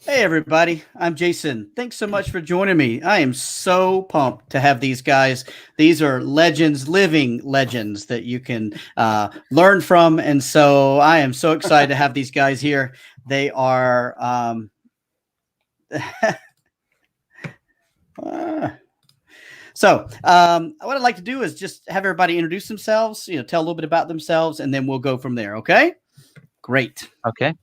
Hey, everybody. I'm Jason. Thanks so much for joining me. I am so pumped to have these guys. These are legends, living legends that you can learn from. And so I am so excited to have these guys here. They are. What I'd like to do is just have everybody introduce themselves, tell a little bit about themselves, and then we'll go from there. Okay? Great. Okay.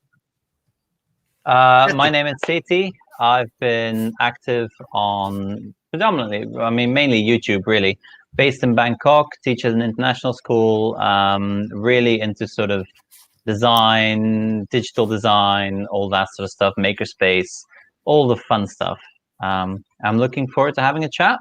My name is Seti. I've been active on predominantly, mainly YouTube, really. Based in Bangkok, teach at an international school, really into sort of design, digital design, all that sort of stuff, makerspace, all the fun stuff. I'm looking forward to having a chat.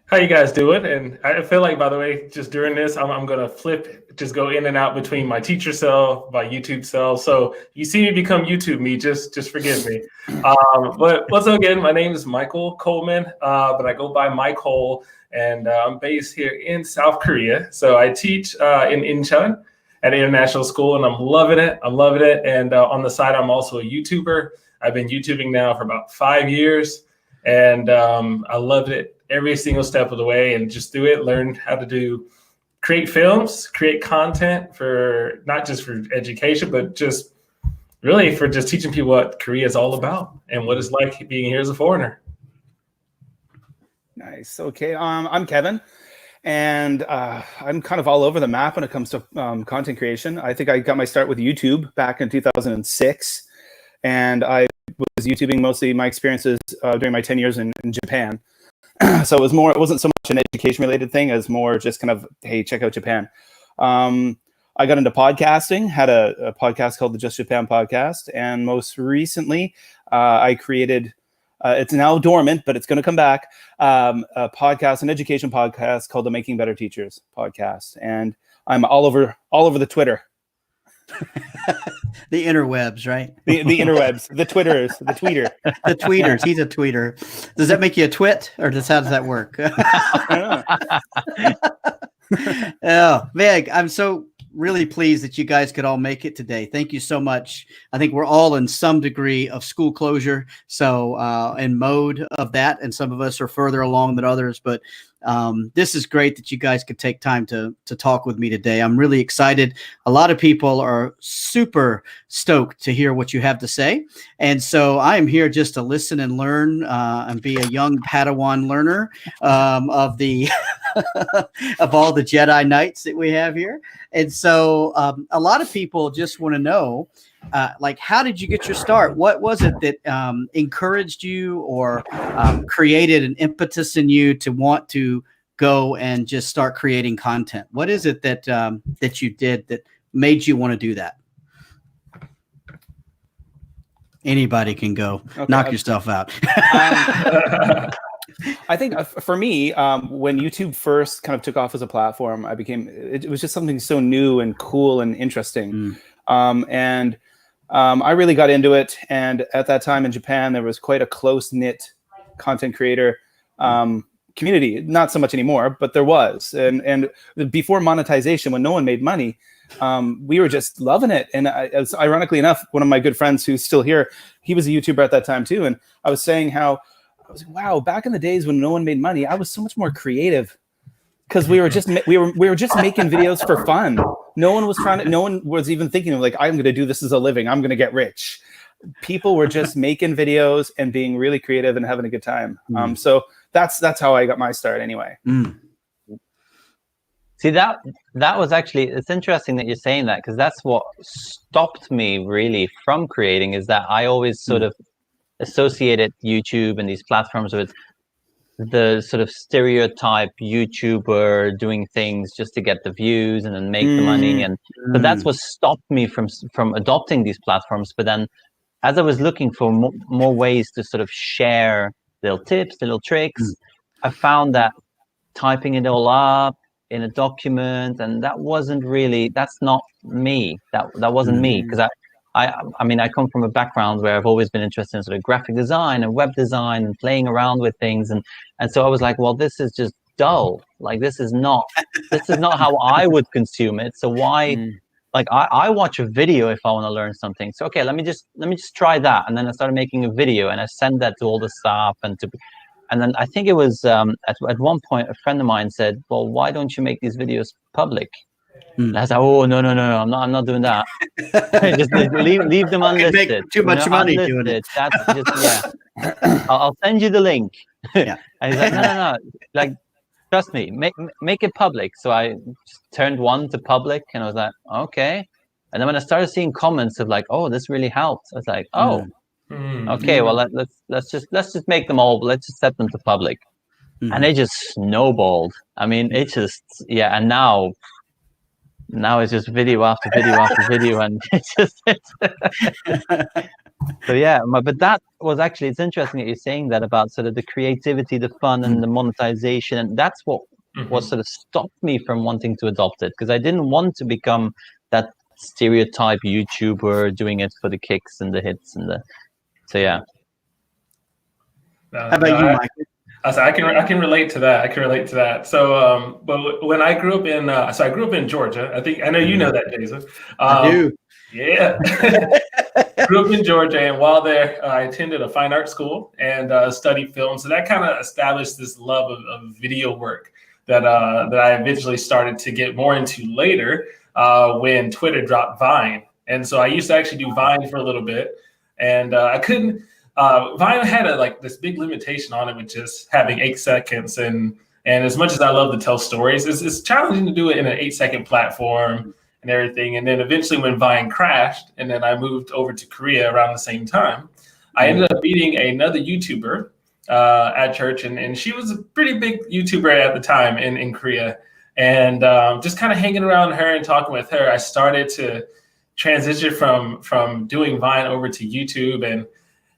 How you guys doing? And I feel like, by the way, just during this, I'm going to just go in and out between my teacher self, my YouTube self. So you see me become YouTube me, just forgive me. But once again, my name is Michael Coleman, but I go by Mike Hole, and I'm based here in South Korea. So I teach in Incheon at an international school, and I'm loving it. And on the side, I'm also a YouTuber. I've been YouTubing now for about 5 years, and I loved it every single step of the way, and just do it, learn how to create films, create content for not just for education, but just really for just teaching people what Korea is all about and what it's like being here as a foreigner. Nice. Okay. I'm Kevin, and I'm kind of all over the map when it comes to content creation. I think I got my start with YouTube back in 2006, and I was YouTubing mostly my experiences during my 10 years in Japan. So it wasn't so much an education related thing as more just kind of, hey, check out Japan. I got into podcasting, had a podcast called the Just Japan podcast. And most recently, I created, it's now dormant, but it's going to come back, a podcast, an education podcast called the Making Better Teachers podcast. And I'm all over the Twitter. The interwebs, right? The interwebs, the Twitters, the tweeter. The tweeters. He's a tweeter. Does that make you a twit, or how does that work? I don't know. Oh, Meg, I'm so really pleased that you guys could all make it today. Thank you so much. I think we're all in some degree of school closure, so in mode of that, and some of us are further along than others, but this is great that you guys could take time to talk with me today. I'm really excited. A lot of people are super stoked to hear what you have to say. And so I am here just to listen and learn and be a young Padawan learner of the of all the Jedi Knights that we have here. And so a lot of people just want to know, how did you get your start? What was it that encouraged you or created an impetus in you to want to go and just start creating content? What is it that that you did that made you want to do that? Anybody can go. Okay. Knock yourself out. I think for me, when YouTube first kind of took off as a platform, it was just something so new and cool and interesting. I really got into it. And at that time in Japan, there was quite a close-knit content creator community. Not so much anymore, but there was. And before monetization, when no one made money, we were just loving it. And ironically enough, one of my good friends who's still here, he was a YouTuber at that time too. And I was saying how, I was like, wow, back in the days when no one made money, I was so much more creative because we were just making videos for fun. No one was even thinking of I'm going to do this as a living. I'm going to get rich. People were just making videos and being really creative and having a good time. So that's how I got my start anyway. See, that was actually, it's interesting that you're saying that, because that's what stopped me really from creating, is that I always sort of associated YouTube and these platforms with the sort of stereotype YouTuber doing things just to get the views and then make the money. But that's what stopped me from adopting these platforms. But then as I was looking for more ways to sort of share little tips, little tricks, I found that typing it all up in a document, and that's not me. That wasn't me, because I come from a background where I've always been interested in sort of graphic design and web design and playing around with things, and so I was like, well, this is just dull. This is not how I would consume it. So why like I watch a video if I want to learn something. So okay, let me just try that, and then I started making a video, and I send that to all the staff and then I think it was at one point a friend of mine said, "Well, why don't you make these videos public?" And I was like, "Oh no, I'm not doing that. Just leave them unlisted. Make too much money doing it. That's just I'll send you the link." Yeah. And he's like, no, like trust me, make it public. So I just turned one to public, and I was like, okay. And then when I started seeing comments of like, "Oh, this really helped," I was like, "Oh, okay. Well, let's just make them all. Let's just set them to public." And it just snowballed. I mean, it just and now it's just video after video after video, and it's just so yeah. But that was actually, it's interesting that you're saying that about sort of the creativity, the fun, and the monetization, and that's what sort of stopped me from wanting to adopt it, because I didn't want to become that stereotype YouTuber doing it for the kicks and the hits and the. So yeah. How about you, Michael? I can relate to that. So, but when I grew up in, I grew up in Georgia. I know you know that, Jason. I do. Yeah. Grew up in Georgia, and while there, I attended a fine art school and studied film. So that kind of established this love of video work that I eventually started to get more into later when Twitter dropped Vine. And so I used to actually do Vine for a little bit, and I couldn't. Vine had this big limitation on it with just having 8 seconds, and as much as I love to tell stories, it's challenging to do it in an 8-second platform and everything. And then eventually when Vine crashed, and then I moved over to Korea around the same time, I ended up meeting another YouTuber at church, and she was a pretty big YouTuber at the time in Korea. And just kind of hanging around her and talking with her, I started to transition from doing Vine over to YouTube,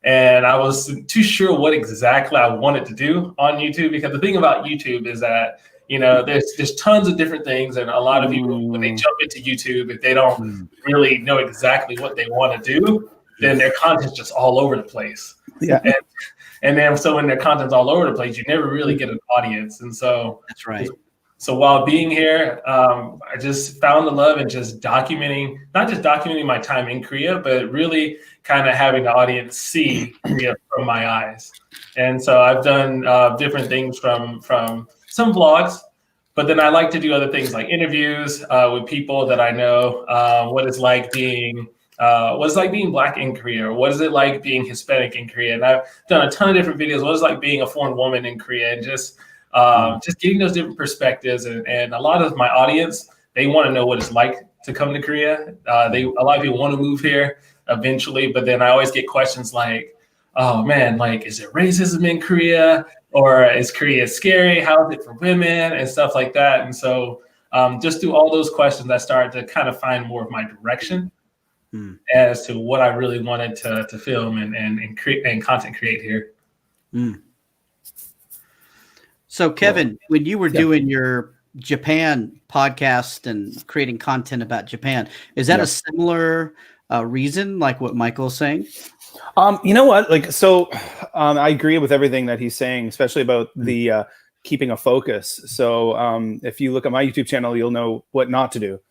and I was too sure what exactly I wanted to do on YouTube, because the thing about YouTube is that, there's tons of different things, and a lot of people, when they jump into YouTube, if they don't really know exactly what they want to do, then their content's just all over the place. Yeah. And then so when their content's all over the place, you never really get an audience. And so That's right. So while being here, I just found the love in just not just documenting my time in Korea, but really kind of having the audience see Korea from my eyes. And so I've done different things from some vlogs, but then I like to do other things like interviews with people that I know, what it's like being Black in Korea, or what is it like being Hispanic in Korea. And I've done a ton of different videos. What is it like being a foreign woman in Korea, and just getting those different perspectives. And a lot of my audience, they want to know what it's like to come to Korea. A lot of people want to move here eventually, but then I always get questions like, "Oh man, like, is there racism in Korea? Or is Korea scary? How is it for women?" and stuff like that. And so just through all those questions, I started to kind of find more of my direction as to what I really wanted to film and create and content create here. So Kevin, when you were doing your Japan podcast and creating content about Japan, is that a similar reason, like what Michael's saying? You know what? I agree with everything that he's saying, especially about the keeping a focus. So if you look at my YouTube channel, you'll know what not to do,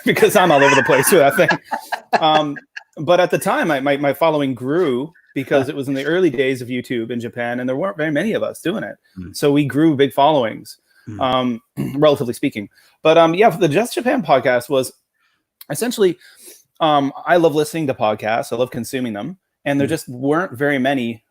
because I'm all over the place with that thing. But at the time, my following grew because it was in the early days of YouTube in Japan, and there weren't very many of us doing it. So we grew big followings, relatively speaking. But the Just Japan podcast was essentially, I love listening to podcasts. I love consuming them. And there just weren't very many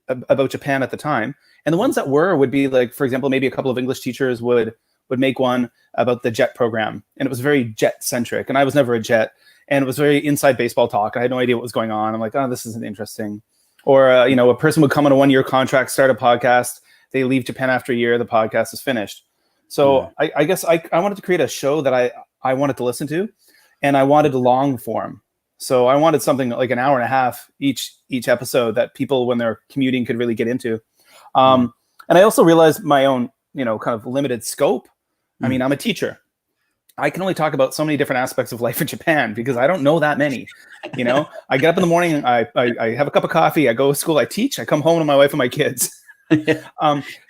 about Japan at the time. And the ones that would be like, for example, maybe a couple of English teachers would make one about the JET program. And it was very JET centric. And I was never a JET. And it was very inside baseball talk. I had no idea what was going on. I'm like, oh, this isn't interesting. Or, a person would come on a 1-year contract, start a podcast. They leave Japan after a year. The podcast is finished. So I guess I wanted to create a show that I wanted to listen to. And I wanted a long form. So I wanted something like an hour and a half each episode that people, when they're commuting, could really get into. And I also realized my own, kind of limited scope. I mean, I'm a teacher. I can only talk about so many different aspects of life in Japan because I don't know that many. I get up in the morning, I have a cup of coffee, I go to school, I teach, I come home to my wife and my kids.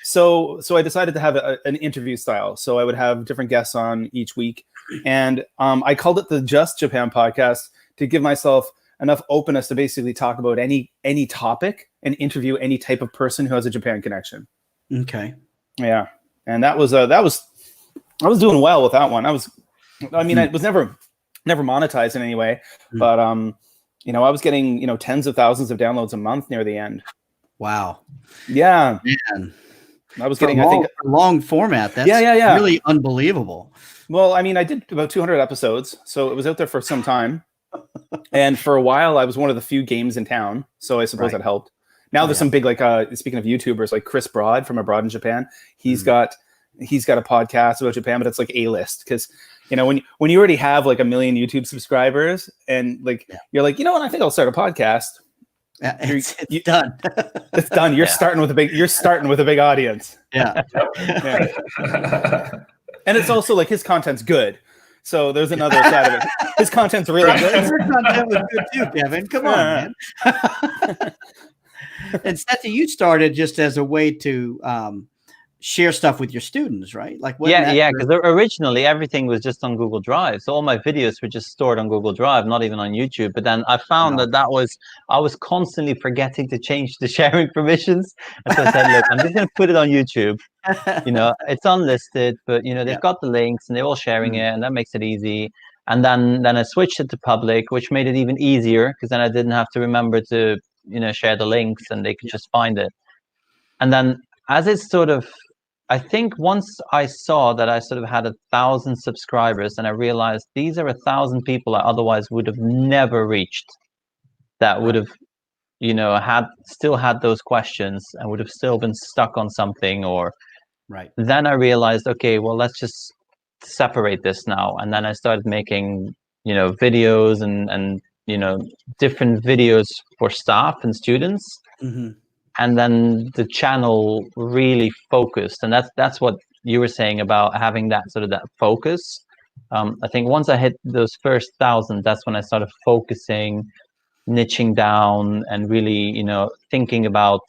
So I decided to have an interview style. So I would have different guests on each week. And I called it the Just Japan podcast to give myself enough openness to basically talk about any topic and interview any type of person who has a Japan connection. Okay. Yeah. And I was doing well with that one. It was never monetized in any way, but I was getting, tens of thousands of downloads a month near the end. Wow. Yeah. Man. I was getting, I think, long format. That's really unbelievable. Well, I did about 200 episodes, so it was out there for some time. And for a while, I was one of the few games in town, so I suppose that helped. Now there's some big, speaking of YouTubers, like Chris Broad from Abroad in Japan. He's got a podcast about Japan, but it's like A-list because, when you already have like 1 million YouTube subscribers and you're like, what, I think I'll start a podcast. It's done. It's done. You're starting with a big audience. Yeah. And it's also like his content's good. So there's another side of it. His content's really good. Your content was good too, Kevin. Come on, man. And Seti, you started just as a way to share stuff with your students, right? Because originally everything was just on Google Drive, so all my videos were just stored on Google Drive, not even on YouTube. But then I found I was constantly forgetting to change the sharing permissions, and so I said, look, I'm just going to put it on YouTube. It's unlisted, but they've got the links and they're all sharing it, and that makes it easy. And then I switched it to public, which made it even easier because then I didn't have to remember to share the links, and they could just find it. And then as it's sort of, I think once I saw that I sort of had 1,000 subscribers, and I realized these are 1,000 people I otherwise would have never reached, that would have, still had those questions and would have still been stuck on something, or then I realized, okay, well, let's just separate this now. And then I started making, videos and different videos for staff and students. Mm-hmm. And then the channel really focused, and that's what you were saying about having that focus. I think once I hit those first 1,000, that's when I started focusing, niching down, and really, thinking about,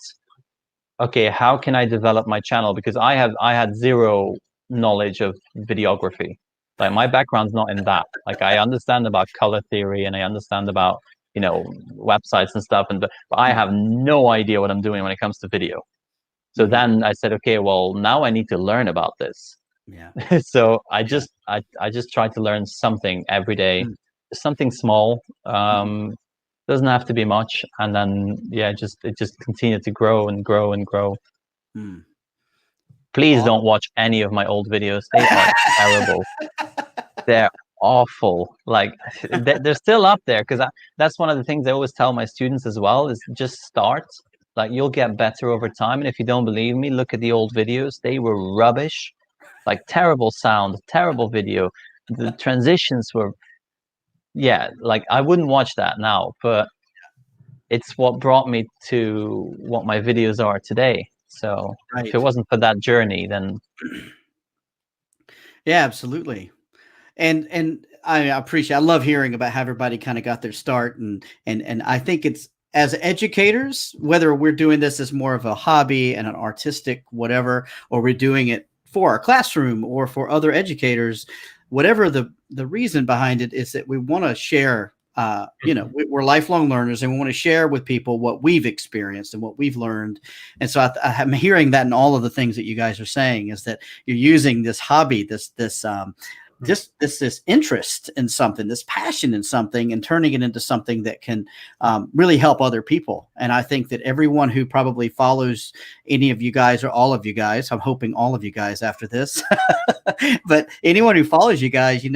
okay, how can I develop my channel? Because I had zero knowledge of videography. Like my background's not in that. Like I understand about color theory and I understand about websites and stuff, but I have no idea what I'm doing when it comes to video. So then I said, okay, well, now I need to learn about this. Yeah. So I just try to learn something every day, something small. Doesn't have to be much, and then it just continued to grow and grow and grow. Please don't watch any of my old videos. They are terrible. They're awful. Like they're still up there because that's one of the things I always tell my students as well, is just start. Like you'll get better over time, and if you don't believe me, look at the old videos. They were rubbish, like terrible sound, terrible video. The transitions were like I wouldn't watch that now, but it's what brought me to what my videos are today. So if it wasn't for that journey, then absolutely. And I love hearing about how everybody kind of got their start, and I think it's, as educators, whether we're doing this as more of a hobby and an artistic whatever, or we're doing it for our classroom or for other educators, whatever the reason behind it is that we want to share. We're lifelong learners, and we want to share with people what we've experienced and what we've learned. And so I'm hearing that in all of the things that you guys are saying, is that you're using this hobby, this interest in something, this passion in something, and turning it into something that can really help other people. And I think that everyone who probably follows any of you guys, or all of you guys, I'm hoping all of you guys after this, but anyone who follows you guys,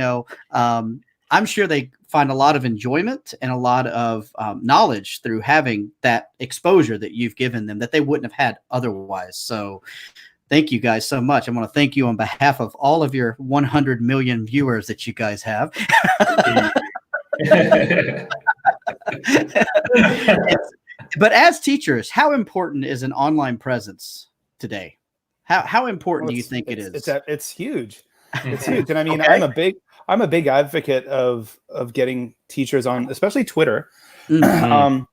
I'm sure they find a lot of enjoyment and a lot of knowledge through having that exposure that you've given them that they wouldn't have had otherwise. So thank you guys so much. I want to thank you on behalf of all of your 100 million viewers that you guys have. But as teachers, how important is an online presence today? How important do you think it is? It's huge. It's huge. And I mean, okay. I'm a big advocate of getting teachers on, especially Twitter, and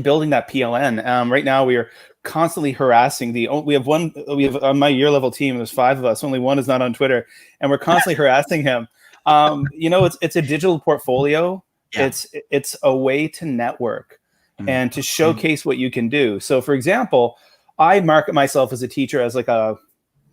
building that PLN. Right now, we are constantly harassing we have on my year level team, there's 5 of us, only one is not on Twitter, and we're constantly harassing him It's a digital portfolio. Yeah. It's a way to network and to showcase what you can do. So for example, I market myself as a teacher as like a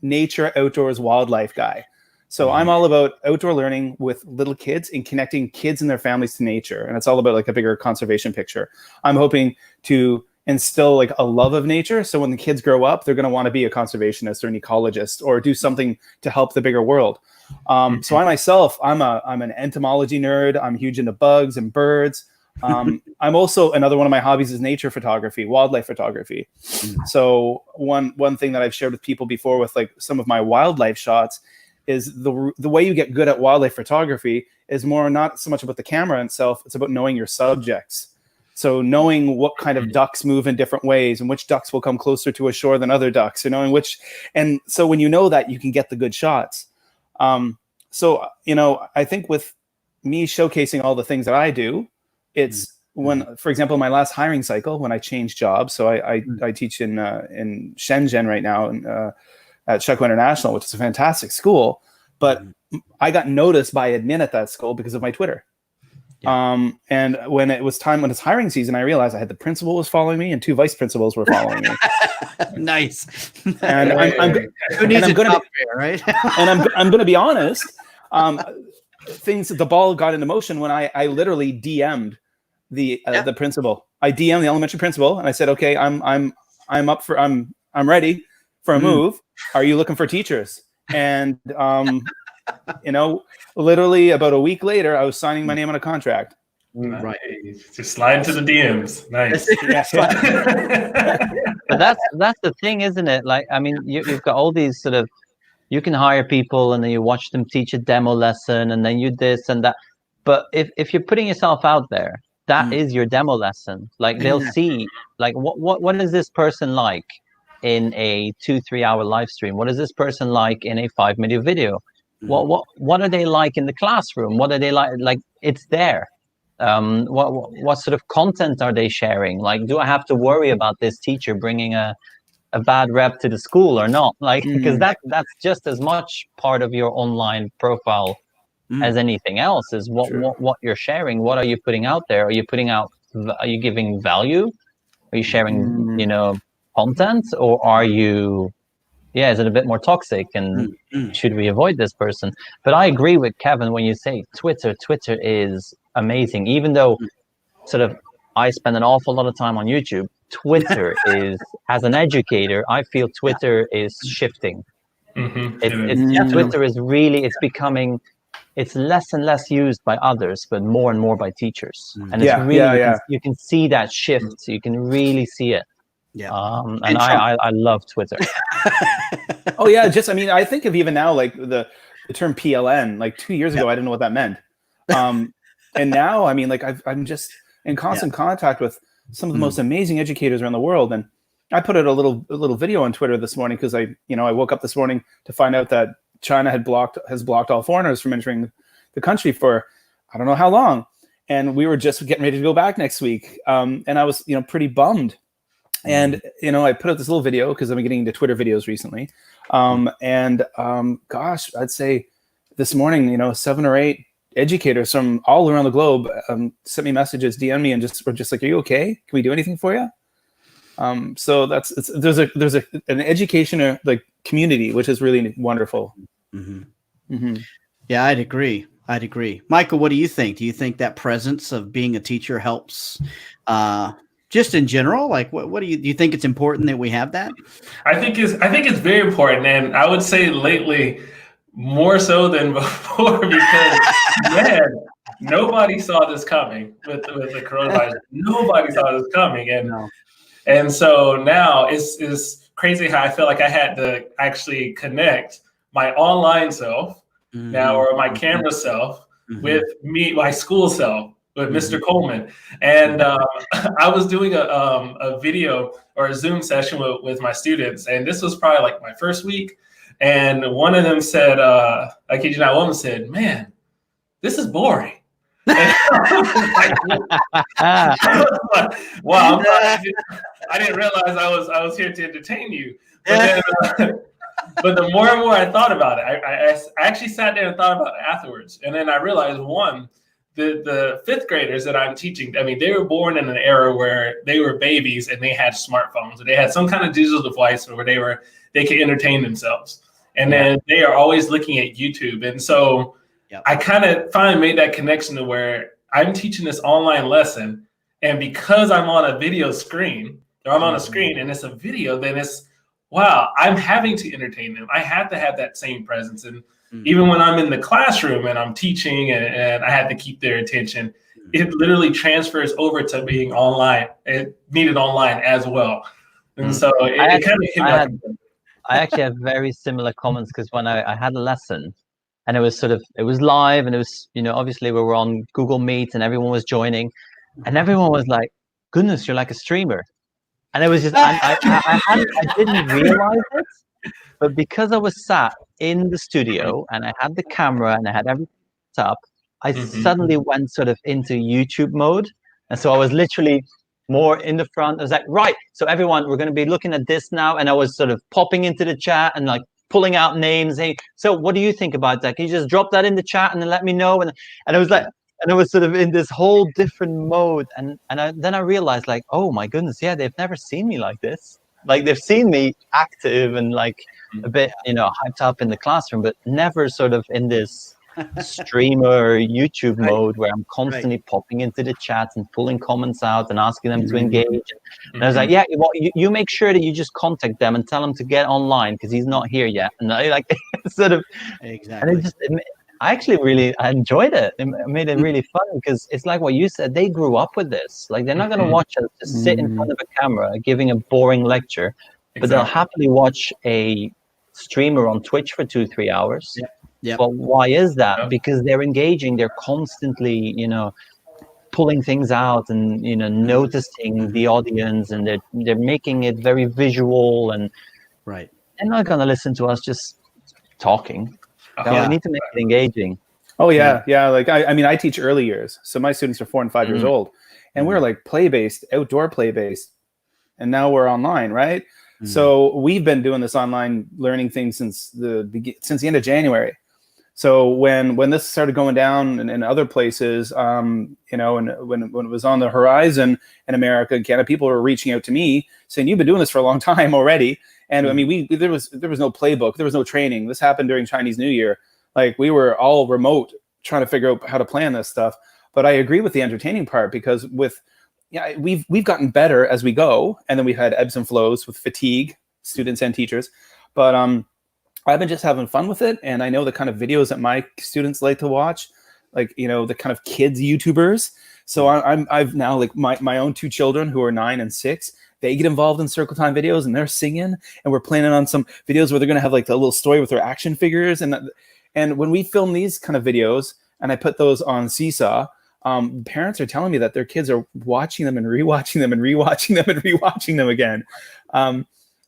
nature, outdoors, wildlife guy. So I'm all about outdoor learning with little kids and connecting kids and their families to nature. And it's all about like a bigger conservation picture. I'm hoping to instill like a love of nature. So when the kids grow up, they're going to want to be a conservationist or an ecologist or do something to help the bigger world. So I myself, I'm an entomology nerd. I'm huge into bugs and birds. I'm also, another one of my hobbies is nature photography, wildlife photography. So one thing that I've shared with people before with like some of my wildlife shots is the way you get good at wildlife photography is more not so much about the camera itself, it's about knowing your subjects. So knowing what kind of ducks move in different ways and which ducks will come closer to a shore than other ducks, and knowing which, and so when you know that, you can get the good shots. So, I think with me showcasing all the things that I do, it's when, for example, my last hiring cycle, when I changed jobs, so I teach in Shenzhen right now at Shekou International, which is a fantastic school, but I got noticed by admin at that school because of my Twitter. Yeah. And when it's hiring season, I realized I had the principal was following me and 2 vice principals were following me. Nice. And who needs a job fair, right? And I'm going to be honest. The ball got into motion when I literally DM'd the principal. I DM'd the elementary principal and I said, okay, I'm ready for a move. Are you looking for teachers? And literally about a week later, I was signing my name on a contract. Right. Just slide into the DMs. Nice. But that's the thing, isn't it? Like, I mean, you've got all these sort of, you can hire people and then you watch them teach a demo lesson and then you this and that. But if you're putting yourself out there, that is your demo lesson. Like they'll see, like, what is this person like in a 2-3 hour live stream? What is this person like in a 5-minute video? What are they like in the classroom? What are they like? Like, it's there. What sort of content are they sharing? Like, do I have to worry about this teacher bringing a bad rep to the school or not? Like, because that's just as much part of your online profile as anything else, is what you're sharing. What are you putting out there? Are you giving value? Are you sharing content, or are you is it a bit more toxic, and should we avoid this person? But I agree with Kevin when you say Twitter is amazing. Even though sort of I spend an awful lot of time on YouTube, Twitter is, as an educator, I feel Twitter is shifting. Twitter is really, it's becoming, it's less and less used by others, but more and more by teachers. And it's really, you can see that shift. You can really see it. Yeah. And I love Twitter. Oh yeah. I think of even now, like the term PLN, like 2 years ago, I didn't know what that meant. And now, I mean, like I'm just in constant contact with some of the most amazing educators around the world. And I put out a little video on Twitter this morning because I woke up this morning to find out that China has blocked all foreigners from entering the country for I don't know how long. And we were just getting ready to go back next week. And I was, pretty bummed. And, I put out this little video because I've been getting into Twitter videos recently. Gosh, I'd say this morning, 7 or 8 educators from all around the globe sent me messages, DM me, and were just like, "Are you okay? Can we do anything for you?" So there's an education like community, which is really wonderful. Yeah, I'd agree. Michael, what do you think? Do you think that presence of being a teacher helps just in general? Like, what do you think it's important that we have that? I think it's very important, and I would say lately more so than before because man, nobody saw this coming with the coronavirus. Nobody saw this coming, and so now it's crazy how I feel like I had to actually connect my online self now, or my camera self, with my school self, with Mr. Coleman. And I was doing a video or a Zoom session with my students, and this was probably like my first week. And one of them said, I kid you not, one said, "Man, this is boring." And wow, I didn't realize I was here to entertain you. But then, But the more and more I thought about it, I actually sat there and thought about it afterwards. And then I realized, one, the fifth graders that I'm teaching, I mean, they were born in an era where they were babies and they had smartphones, or they had some kind of digital device where they could entertain themselves. And then they are always looking at YouTube. And so I kind of finally made that connection to where I'm teaching this online lesson. And because I'm on a video screen, or I'm on a screen and it's a video, then it's, wow, I'm having to entertain them. I have to have that same presence. And even when I'm in the classroom and I'm teaching and I have to keep their attention, it literally transfers over to being online. It needed online as well. And so it kind of hit me. I actually have very similar comments, because when I had a lesson and it was live, and it was, obviously we were on Google Meet and everyone was joining, and everyone was like, goodness, you're like a streamer. And it was just, I didn't realize it, but because I was sat in the studio and I had the camera and I had everything set up, I suddenly went sort of into YouTube mode. And so I was literally more in the front. I was like, right, so everyone, we're going to be looking at this now. And I was sort of popping into the chat and like pulling out names. Hey, so what do you think about that? Can you just drop that in the chat and then let me know? And I was like, and I was sort of in this whole different mode. And then I realized, like, oh my goodness, yeah, they've never seen me like this. Like, they've seen me active and like a bit, hyped up in the classroom, but never sort of in this streamer YouTube mode where I'm constantly popping into the chats and pulling comments out and asking them to engage. And I was like, yeah, well, you make sure that you just contact them and tell them to get online because he's not here yet. And I like sort of, and I actually I enjoyed it. It made it really fun because it's like what you said. They grew up with this. Like, they're not going to watch us just sit in front of a camera giving a boring lecture, but they'll happily watch a streamer on Twitch for 2-3 hours. But why is that? Because they're engaging. They're constantly, pulling things out and noticing the audience, and they're making it very visual. And they're not going to listen to us just talking. So we need to make it engaging. Oh yeah. Like I teach early years, so my students are 4 and 5 years old, and we're like play-based, outdoor play-based, and now we're online, right? So we've been doing this online learning thing since the end of January. So when this started going down in other places, and when it was on the horizon in America and Canada, people were reaching out to me saying, "You've been doing this for a long time already." And I mean, there was no playbook, there was no training. This happened during Chinese New Year. Like, we were all remote trying to figure out how to plan this stuff. But I agree with the entertaining part, because we've gotten better as we go, and then we've had ebbs and flows with fatigue, students and teachers. But I've been just having fun with it, and I know the kind of videos that my students like to watch, like the kind of kids YouTubers. So I've now, like, my own 2 children who are 9 and 6. They get involved in Circle Time videos, and they're singing, and we're planning on some videos where they're going to have like a little story with their action figures. And when we film these kind of videos and I put those on Seesaw, parents are telling me that their kids are watching them and rewatching them and rewatching them and rewatching them again.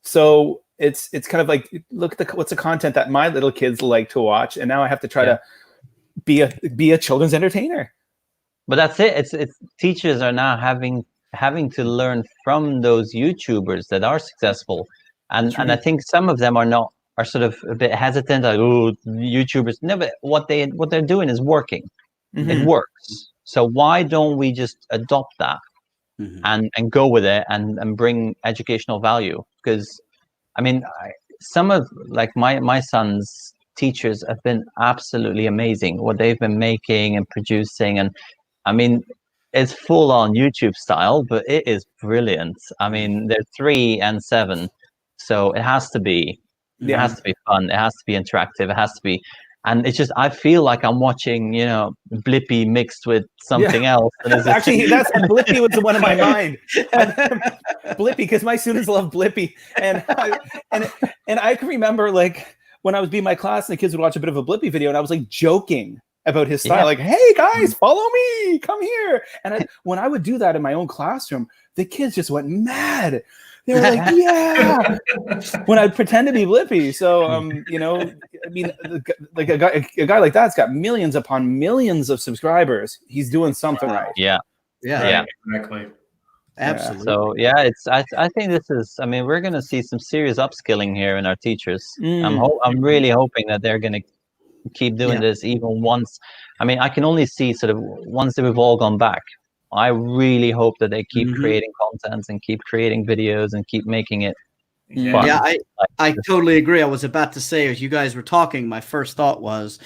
So it's kind of like, look at what's the content that my little kids like to watch, and now I have to try to be a children's entertainer. But that's it. It's teachers are now having to learn from those YouTubers that are successful, and I think some of them are sort of a bit hesitant, like, oh, YouTubers. No, but what they're doing is working. It works. So why don't we just adopt that and go with it and bring educational value? Because I mean, some of like my son's teachers have been absolutely amazing. What they've been making and producing, and I mean, it's full on YouTube style, but it is brilliant. I mean, they're 3 and 7, so it has to be. It has to be fun. It has to be interactive. It has to be, and it's just, I feel like I'm watching, Blippi mixed with something else. And actually, Blippi was the one in my mind. Blippi, because my students love Blippi, and I can remember, like, when I was being my class and the kids would watch a bit of a Blippi video, and I was like joking about his style, like, hey guys, follow me, come here. And when I would do that in my own classroom, the kids just went mad. They were like, yeah, when I'd pretend to be Blippi. So, I mean, like a guy like that's got millions upon millions of subscribers. He's doing something right. Yeah. Exactly. Absolutely. So yeah, I think this is, I mean, we're going to see some serious upskilling here in our teachers. I'm really hoping that they're going to keep doing this even once. I mean, I can only see sort of once we've all gone back. I really hope that they keep creating content and keep creating videos and keep making it fun. Yeah, I totally agree. I was about to say, as you guys were talking, my first thought was,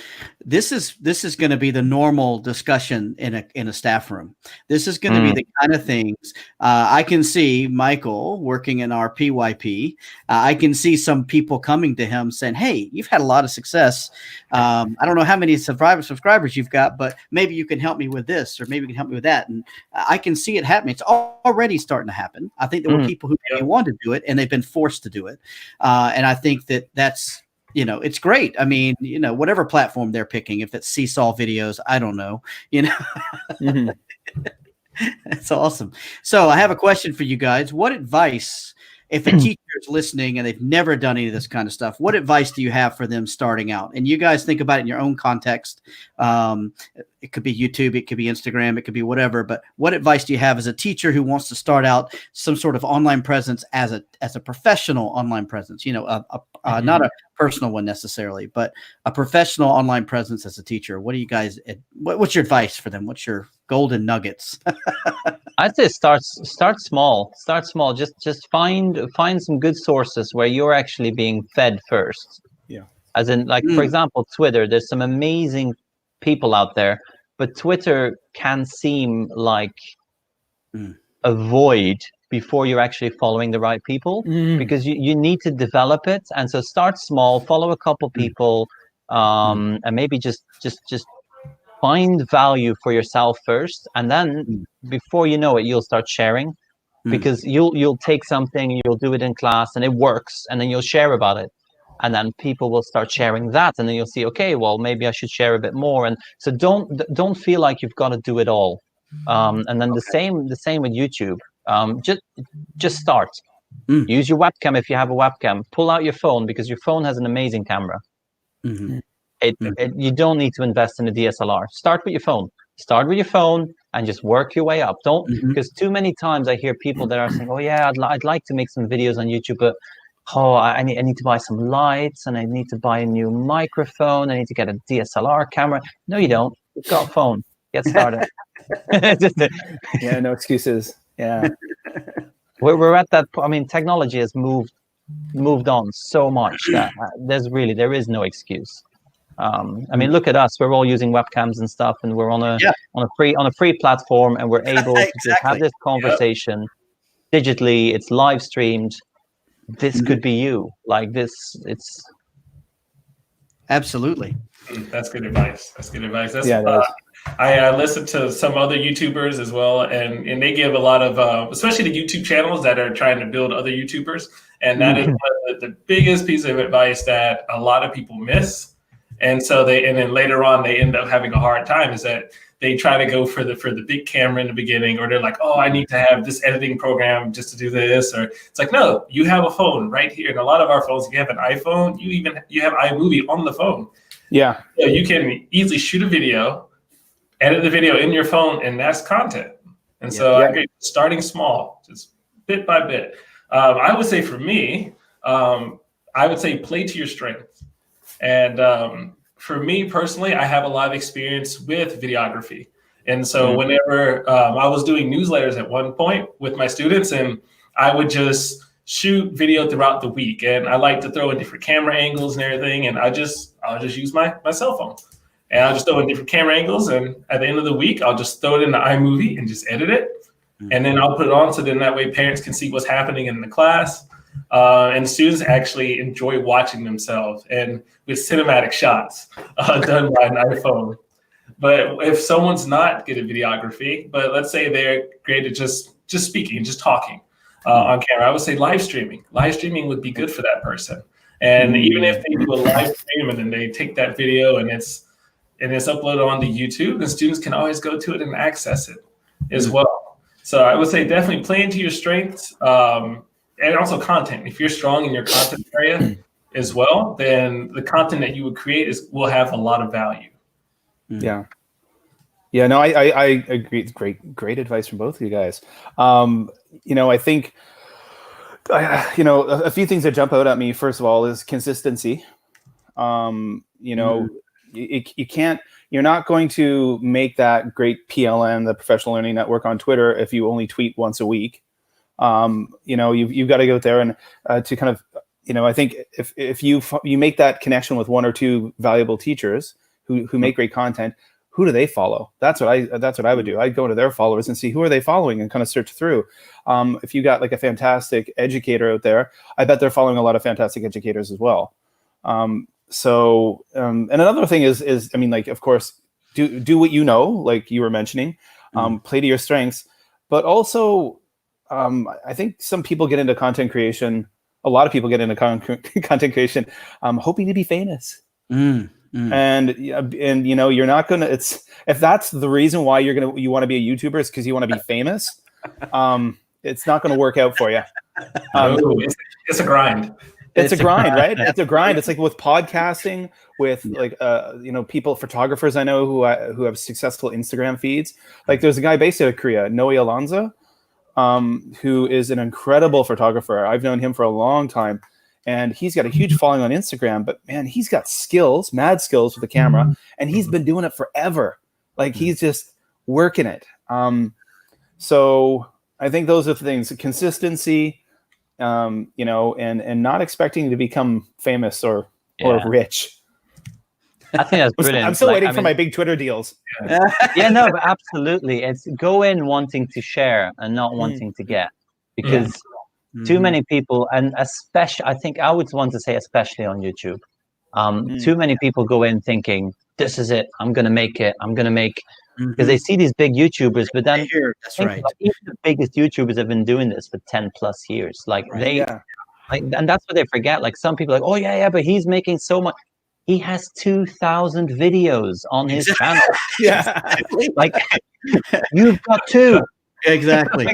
this is going to be the normal discussion in a staff room. This is going to be the kind of things I can see Michael working in our PYP. I can see some people coming to him saying, "Hey, you've had a lot of success. I don't know how many subscribers you've got, but maybe you can help me with this, or maybe you can help me with that." And I can see it happening. It's already starting to happen. I think there were people who maybe want to do it, and they've been forced to do it. And I think that's, it's great. I mean, whatever platform they're picking, if it's Seesaw videos, I don't know, That's awesome. So I have a question for you guys. What advice, if a teacher is listening and they've never done any of this kind of stuff, what advice do you have for them starting out? And you guys think about it in your own context. It could be YouTube, it could be Instagram, it could be whatever. But what advice do you have as a teacher who wants to start out some sort of online presence as a professional online presence? Not a personal one necessarily, but a professional online presence as a teacher. What do you guys? What's your advice for them? What's your golden nuggets? I'd say start small. Start small. Just find some good sources where you're actually being fed first. Yeah. As in, like, for example, Twitter. There's some amazing people out there, but Twitter can seem like a void before you're actually following the right people, because you need to develop it. And so start small, follow a couple people, and maybe just find value for yourself first, and then before you know it, you'll start sharing, because you'll take something, you'll do it in class and it works, and then you'll share about it, and then people will start sharing that, and then you'll see, okay, well, maybe I should share a bit more. And so don't feel like you've got to do it all. And then the same with YouTube. Just start. Use your webcam if you have a webcam. Pull out your phone, because your phone has an amazing camera. You don't need to invest in a DSLR. Start with your phone. Start with your phone and just work your way up. Don't, because too many times I hear people that are saying, "Oh yeah, I'd like to make some videos on YouTube, but I need to buy some lights, and I need to buy a new microphone. I need to get a DSLR camera." No, you don't. You've got a phone. Get started. Yeah, no excuses. Yeah. We're at that. I mean, technology has moved on so much that there is no excuse. I mean, look at us. We're all using webcams and stuff, and we're on a free platform, and we're able to just have this conversation digitally. It's live streamed. This could be you. Like this, it's absolutely. That's good advice. That's, yeah. I listen to some other YouTubers as well, and they give a lot of, especially the YouTube channels that are trying to build other YouTubers, and that is one of the biggest piece of advice that a lot of people miss. And so then later on they end up having a hard time, is that they try to go for the big camera in the beginning, or they're like, "Oh, I need to have this editing program just to do this," or it's like, no, you have a phone right here. And a lot of our phones, if you have an iPhone, you have iMovie on the phone. Yeah. So you can easily shoot a video, edit the video in your phone, and that's content. And so I agree, starting small, just bit by bit. I would say for me, I would say play to your strengths. And for me personally, I have a lot of experience with videography. And so whenever I was doing newsletters at one point with my students, and I would just shoot video throughout the week. And I like to throw in different camera angles and everything. And I'll just use my cell phone. And I'll just throw in different camera angles. And at the end of the week, I'll just throw it in the iMovie and just edit it. And then I'll put it on, so then that way parents can see what's happening in the class. And students actually enjoy watching themselves, and with cinematic shots done by an iPhone. But if someone's not good at videography, but let's say they're great at just speaking, just talking on camera, I would say live streaming. Live streaming would be good for that person. And even if they do a live stream and then they take that video and it's uploaded onto YouTube, the students can always go to it and access it as well. So I would say definitely play into your strengths, and also content. If you're strong in your content area as well, then the content that you would create will have a lot of value. Yeah. Yeah, no, I agree. It's great advice from both of you guys. I think, a few things that jump out at me, first of all, is consistency. You can't, you're not going to make that great PLN, the Professional Learning Network on Twitter, if you only tweet once a week. You've got to go there and to kind of, I think if you make that connection with one or two valuable teachers who make great content, who do they follow? That's what I would do. I'd go to their followers and see who are they following and kind of search through. If you got like a fantastic educator out there, I bet they're following a lot of fantastic educators as well. And another thing is, I mean, like, of course, do what you know, like you were mentioning, play to your strengths, but also, I think some people get into content creation. A lot of people get into content creation, hoping to be famous. And you're not gonna. If that's the reason why you want to be a YouTuber is because you want to be famous. It's not going to work out for you. It's a grind. It's a grind, right? It's a grind. It's like with podcasting, with like people, photographers I know who have successful Instagram feeds. Like there's a guy based out of Korea, Noe Alonzo, who is an incredible photographer. I've known him for a long time, and he's got a huge following on Instagram. But man, he's got skills, mad skills with the camera, and he's been doing it forever. Like he's just working it. So I think those are the things: consistency. And not expecting to become famous or rich. I think that's brilliant. I'm still waiting for my big Twitter deals. Yeah, no, but absolutely. It's go in wanting to share and not wanting to get, because too many people, and especially, I think I would want to say, especially on YouTube, too many people go in thinking, this is it, I'm going to make it, because they see these big YouTubers, but then that's right. Like, even the biggest YouTubers have been doing this for 10 plus years. Like and that's what they forget. Like some people are like, oh yeah, but he's making so much. He has 2,000 videos on his channel. Yeah. Like you've got two. Exactly.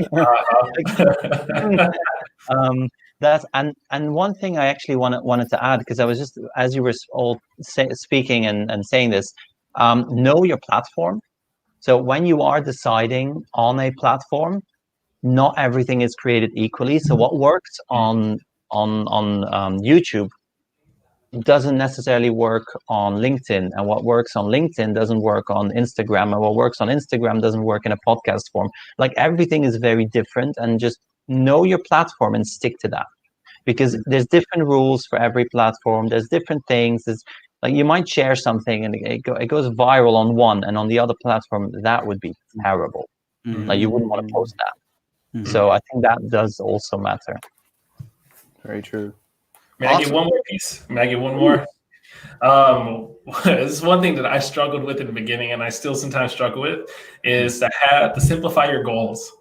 That's and one thing I actually wanted to add, because I was just, as you were all speaking and saying this, know your platform. So when you are deciding on a platform, not everything is created equally. So what works on YouTube doesn't necessarily work on LinkedIn, and what works on LinkedIn doesn't work on Instagram, and what works on Instagram doesn't work in a podcast form. Like everything is very different, and just know your platform and stick to that, because there's different rules for every platform. There's different things. Like you might share something and it goes viral on one, and on the other platform that would be terrible. Like you wouldn't want to post that. So I think that does also matter. Very true. Maggie, one more piece. Maggie, one more. This is one thing that I struggled with in the beginning, and I still sometimes struggle with, is to simplify your goals.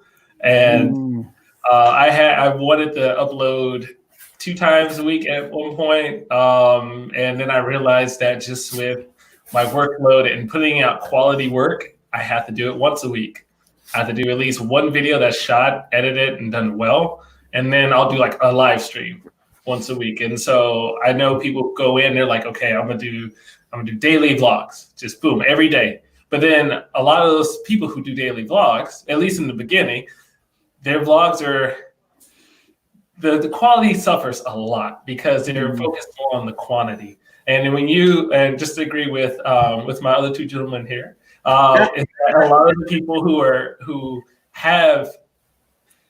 And I wanted to upload 2 times a week at one point. And then I realized that just with my workload and putting out quality work, I have to do it once a week. I have to do at least one video that's shot, edited, and done well. And then I'll do like a live stream once a week. And so I know people go in, they're like, okay, I'm gonna do daily vlogs, just boom, every day. But then a lot of those people who do daily vlogs, at least in the beginning, their vlogs are, the quality suffers a lot because they're focused more on the quantity. And and just to agree with my other 2 gentlemen here, is that a lot of the people who have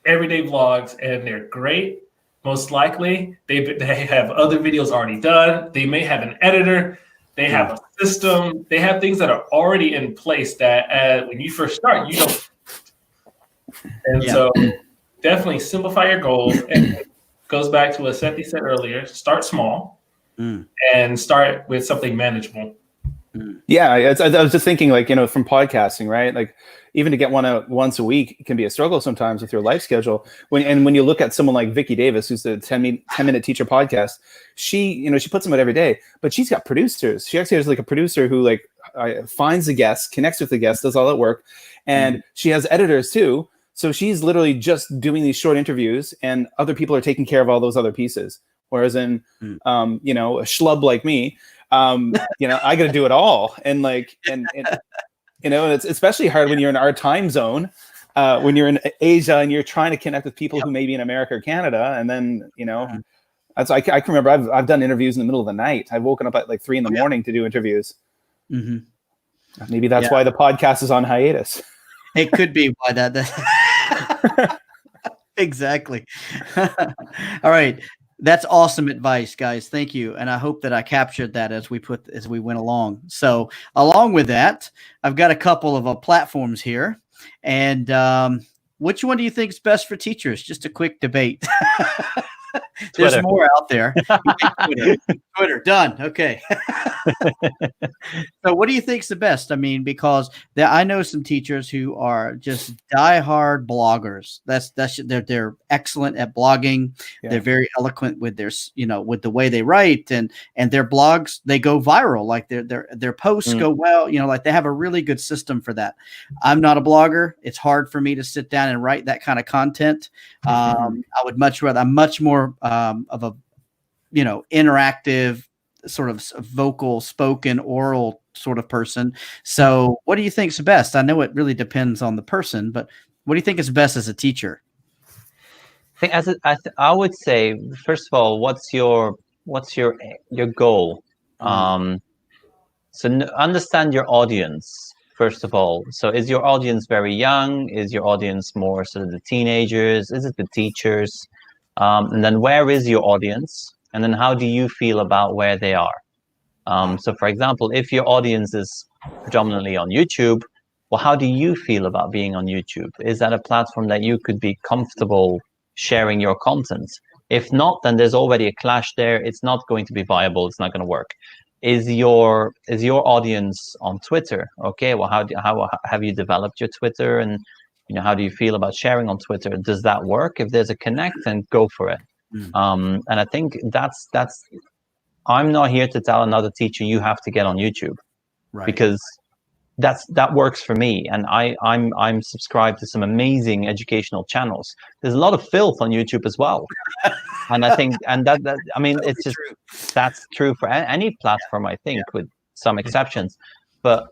everyday vlogs and they're great, most likely they have other videos already done. They may have an editor. They have a system. They have things that are already in place that when you first start, you don't. And so definitely simplify your goals. And it goes back to what Sethi said earlier. Start small and start with something manageable. Yeah, I was just thinking, like, from podcasting, right? Like, even to get one out once a week can be a struggle sometimes with your life schedule. When you look at someone like Vicky Davis, who's the 10-minute teacher podcast, she puts them out every day, but she's got producers. She actually has like a producer who like finds the guests, connects with the guests, does all that work, and she has editors too. So she's literally just doing these short interviews, and other people are taking care of all those other pieces. Whereas in, a schlub like me, I got to do it all. And And it's especially hard when you're in our time zone, when you're in Asia and you're trying to connect with people who may be in America or Canada. And then, that's, I can remember I've done interviews in the middle of the night. I've woken up at like 3 a.m. to do interviews. Mm-hmm. Maybe that's why the podcast is on hiatus. It could be why that. Exactly. All right. That's awesome advice, guys. Thank you. And I hope that I captured that as we went along. So along with that, I've got a couple of platforms here. And which one do you think is best for teachers? Just a quick debate. There's more out there. Twitter, done. Okay. So what do you think is the best? I mean, because I know some teachers who are just diehard bloggers. They're excellent at blogging. Yeah. They're very eloquent with their, with the way they write, and their blogs, they go viral. Like their posts go well, like they have a really good system for that. I'm not a blogger. It's hard for me to sit down and write that kind of content. I'm much more of a, interactive sort of vocal, spoken, oral sort of person. So what do you think is best? I know it really depends on the person, but what do you think is best as a teacher? I would say, first of all, what's your goal? So understand your audience, first of all. So is your audience very young? Is your audience more sort of the teenagers? Is it the teachers? And then where is your audience? And then how do you feel about where they are? So for example, if your audience is predominantly on YouTube, well, how do you feel about being on YouTube? Is that a platform that you could be comfortable sharing your content? If not, then there's already a clash there. It's not going to be viable. It's not going to work. Is your audience on Twitter? Okay, well, how have you developed your Twitter, and how do you feel about sharing on Twitter? Does that work? If there's a connect, then go for it. And I think that's. I'm not here to tell another teacher you have to get on YouTube, right? Because that works for me, and I'm subscribed to some amazing educational channels. There's a lot of filth on YouTube as well, and I think it's just true. That's true for any platform, I think, with some exceptions. But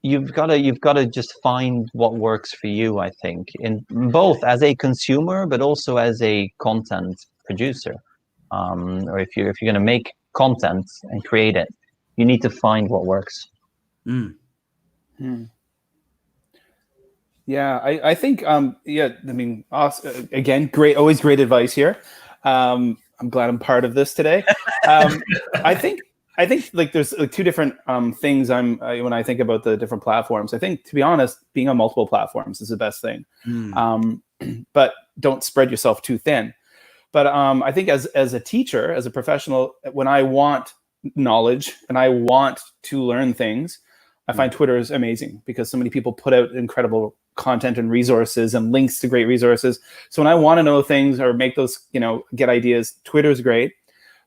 you've got to just find what works for you, I think, in both as a consumer but also as a content producer, or if you're going to make content and create it, you need to find what works. Yeah, I think again, always great advice here. I'm glad I'm part of this today. I think like there's like two different things when I think about the different platforms. I think, to be honest, being on multiple platforms is the best thing. But don't spread yourself too thin. But I think as a teacher, as a professional, when I want knowledge and I want to learn things, I find Twitter is amazing because so many people put out incredible content and resources and links to great resources. So when I want to know things or make those, get ideas, Twitter is great.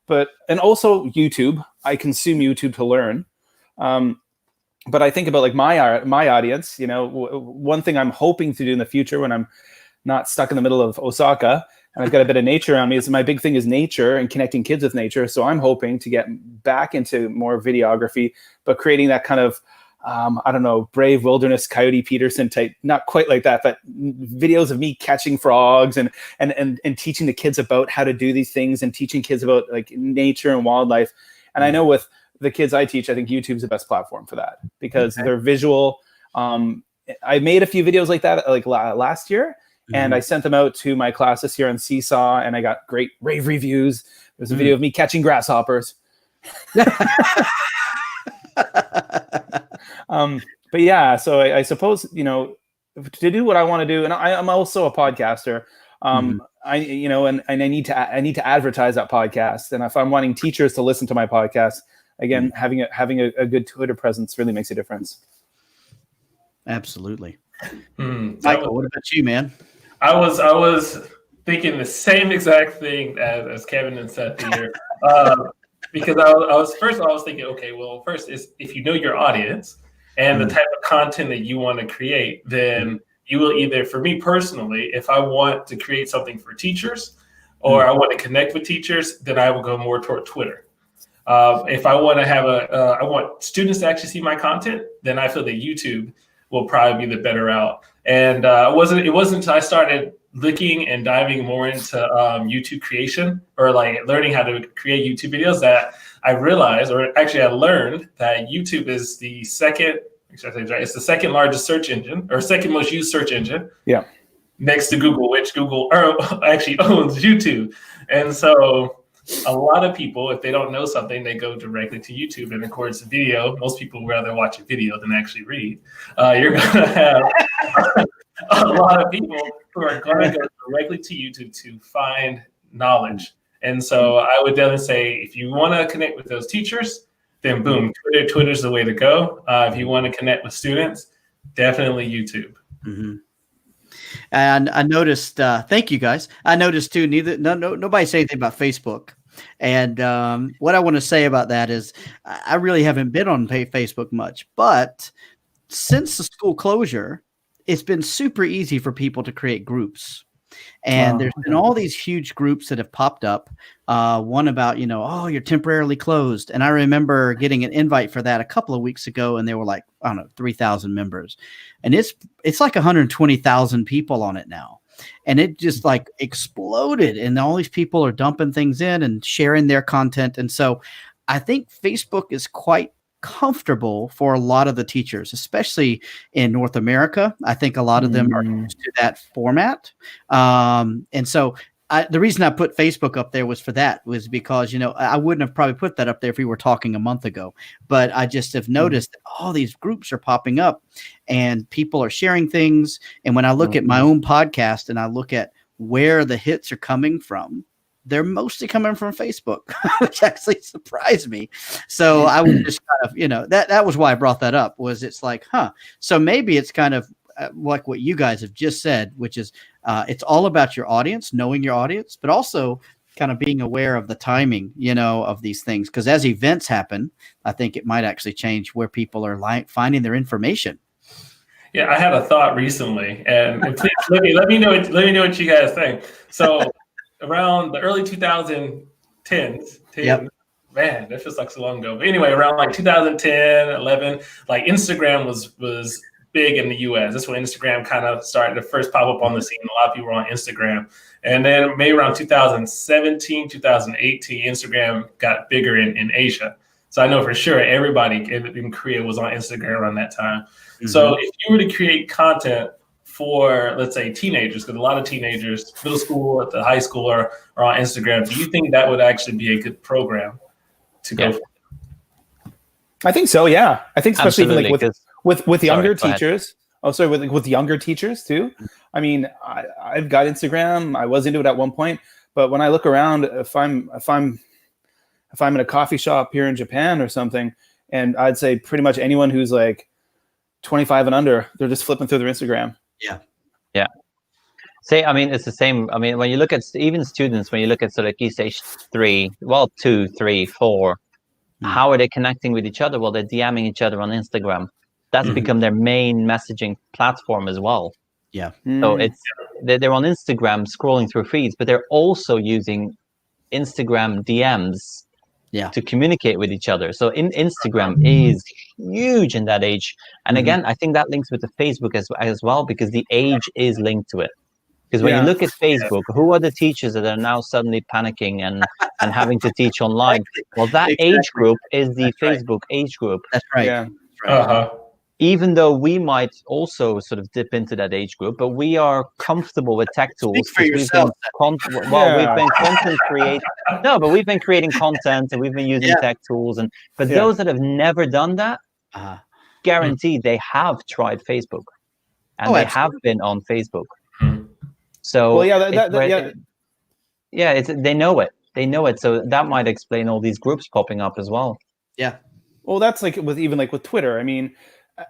And also YouTube, I consume YouTube to learn. But I think about like my audience, one thing I'm hoping to do in the future when I'm not stuck in the middle of Osaka and I've got a bit of nature around me, is my big thing is nature and connecting kids with nature. So I'm hoping to get back into more videography, but creating that kind of, brave wilderness Coyote Peterson type, not quite like that, but videos of me catching frogs and teaching the kids about how to do these things and teaching kids about like nature and wildlife. And I know with the kids I teach, I think YouTube's the best platform for that because they're visual. I made a few videos like that like last year, and I sent them out to my classes here on Seesaw, and I got great rave reviews. There's a video of me catching grasshoppers. But yeah, so I suppose, to do what I want to do, and I'm also a podcaster. I need to advertise that podcast. And if I'm wanting teachers to listen to my podcast, again, having a good Twitter presence really makes a difference. Absolutely. Michael, what about you, man? I was thinking the same exact thing as Kevin and Seth here. Because I was thinking, okay, well, first is if you know your audience and the type of content that you want to create, then you will either, for me personally, if I want to create something for teachers or I want to connect with teachers, then I will go more toward Twitter. If I want to have I want students to actually see my content, then I feel that YouTube will probably be the better route. And it wasn't until I started looking and diving more into YouTube creation, or like learning how to create YouTube videos, that I realized, or actually I learned, that YouTube is the second, it's the second largest search engine, or second most used search engine. Yeah. Next to Google, which Google actually owns YouTube. And so a lot of people, if they don't know something, they go directly to YouTube. And of course, video, most people would rather watch a video than actually read. You're going to have a lot of people who are going to go directly to YouTube to find knowledge. And so I would definitely say, if you want to connect with those teachers, then boom, Twitter's the way to go. If you want to connect with students, definitely YouTube. Mm-hmm. And I noticed, thank you guys. I noticed too, nobody said anything about Facebook. And what I want to say about that is I really haven't been on Facebook much, but since the school closure, it's been super easy for people to create groups. And there's been all these huge groups that have popped up. One about, oh, you're temporarily closed. And I remember getting an invite for that a couple of weeks ago, and they were like, I don't know, 3,000 members. And it's like 120,000 people on it now. And it just like exploded. And all these people are dumping things in and sharing their content. And so I think Facebook is quite comfortable for a lot of the teachers, especially in North America. I think a lot of them are used to that format. And so the reason I put Facebook up there was because, I wouldn't have probably put that up there if we were talking a month ago, but I just have noticed that all these groups are popping up and people are sharing things. And when I look at my own podcast and I look at where the hits are coming from, they're mostly coming from Facebook, which actually surprised me. So I was just kind of, that was why I brought that up, was it's like, so maybe it's kind of like what you guys have just said, which is it's all about your audience, knowing your audience, but also kind of being aware of the timing, of these things. Because as events happen, I think it might actually change where people are finding their information. Yeah, I had a thought recently, and please let me know what you guys think. So around the early 2010s, man, that feels like so long ago. But anyway, around like 2010, 11, like Instagram was big in the US. That's when Instagram kind of started to first pop up on the scene. A lot of people were on Instagram. And then maybe around 2017, 2018, Instagram got bigger in Asia. So I know for sure everybody in Korea was on Instagram around that time. Mm-hmm. So if you were to create content for, let's say, teenagers, because a lot of teenagers, middle school, at the high school are on Instagram, do you think that would actually be a good program to go for? I think so, yeah. I think especially Absolutely, even like with younger teachers. Oh, sorry, with younger teachers too. I mean, I've got Instagram. I was into it at one point, but when I look around, if I'm in a coffee shop here in Japan or something, and I'd say pretty much anyone who's like 25 and under, they're just flipping through their Instagram. Yeah. I mean, it's the same. I mean, when you look at even students, when you look at sort of key stage 2, 3, 4, how are they connecting with each other? Well, they're DMing each other on Instagram. That's become their main messaging platform as well. Yeah. So they're on Instagram scrolling through feeds, but they're also using Instagram DMs to communicate with each other. So Instagram is huge in that age. And again, I think that links with the Facebook as well, because the age is linked to it. Because when you look at Facebook, who are the teachers that are now suddenly panicking and having to teach online? Well, that age group is the Facebook age group. That's right. Yeah. Even though we might also sort of dip into that age group, but we are comfortable with tech tools. Speak for yourself. We've been content creating. No, but we've been creating content and we've been using tech tools. And but those that have never done that, guaranteed they have tried Facebook, and they have been on Facebook. So they know it. They know it. So that might explain all these groups popping up as well. Yeah. Well, that's like with Twitter. I mean,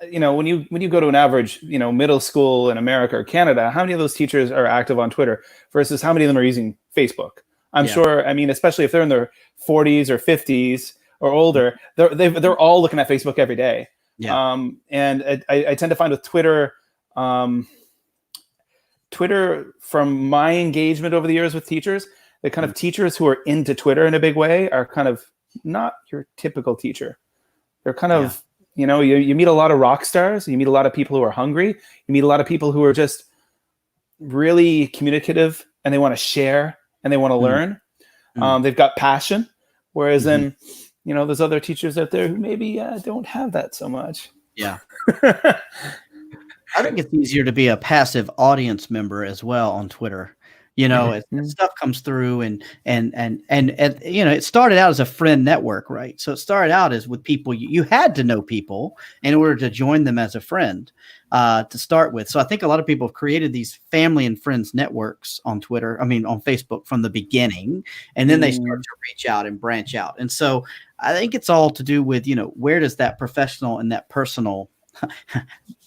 when you go to an average, middle school in America or Canada, how many of those teachers are active on Twitter versus how many of them are using Facebook? I'm sure. I mean, especially if they're in their 40s or 50s or older, they're all looking at Facebook every day. Yeah. And I tend to find with Twitter, from my engagement over the years with teachers, the kind of teachers who are into Twitter in a big way are kind of not your typical teacher. They're kind of, you know, you meet a lot of rock stars, you meet a lot of people who are hungry, you meet a lot of people who are just really communicative and they want to share and they want to learn. They've got passion. Whereas then, you know, there's other teachers out there who maybe don't have that so much. Yeah. I think it's easier to be a passive audience member as well on Twitter. You know, as stuff comes through and you know, it started out as a friend network, right? So it started out as with people you had to know people in order to join them as a friend to start with. So I think a lot of people have created these family and friends networks on Twitter. I mean, on Facebook from the beginning, and then they start to reach out and branch out. And so I think it's all to do with, you know, where does that professional and that personal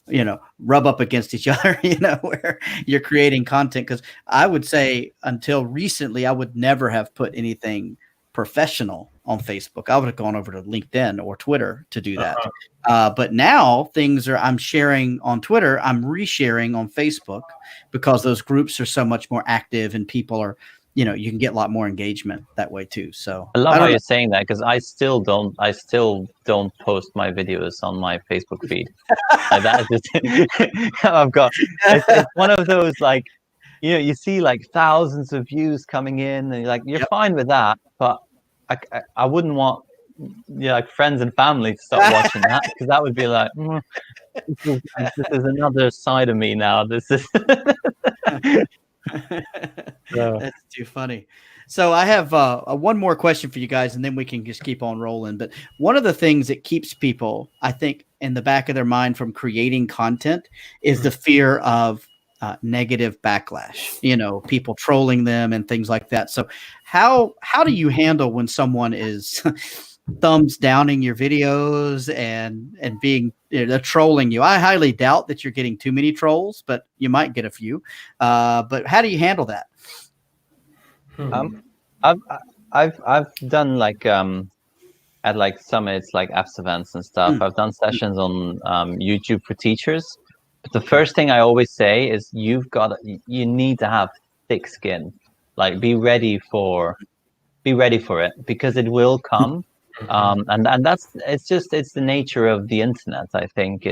you know, rub up against each other, you know, where you're creating content. Because I would say until recently, I would never have put anything professional on Facebook. I would have gone over to LinkedIn or Twitter to do that. But now things are, I'm sharing on Twitter, I'm resharing on Facebook because those groups are so much more active and people are, you know, you can get a lot more engagement that way too. So I love how you're saying that, because I still don't post my videos on my Facebook feed. Like that is just I've got it's one of those, like, you know, you see like thousands of views coming in and you're fine with that, but I wouldn't want, you know, like friends and family to start watching that, because that would be like, this is another side of me now. This is That's too funny. So I have one more question for you guys, and then we can just keep on rolling. But one of the things that keeps people, I think, in the back of their mind from creating content is the fear of negative backlash, you know, people trolling them and things like that. So how do you handle when someone is thumbs downing your videos and being, you know, they're trolling you? I highly doubt that you're getting too many trolls, but you might get a few. But how do you handle that? I've done like at like summits, like apps events and stuff. I've done sessions on YouTube for teachers. But the first thing I always say is you need to have thick skin. Like be ready for it, because it will come. And that's it's the nature of the internet. I think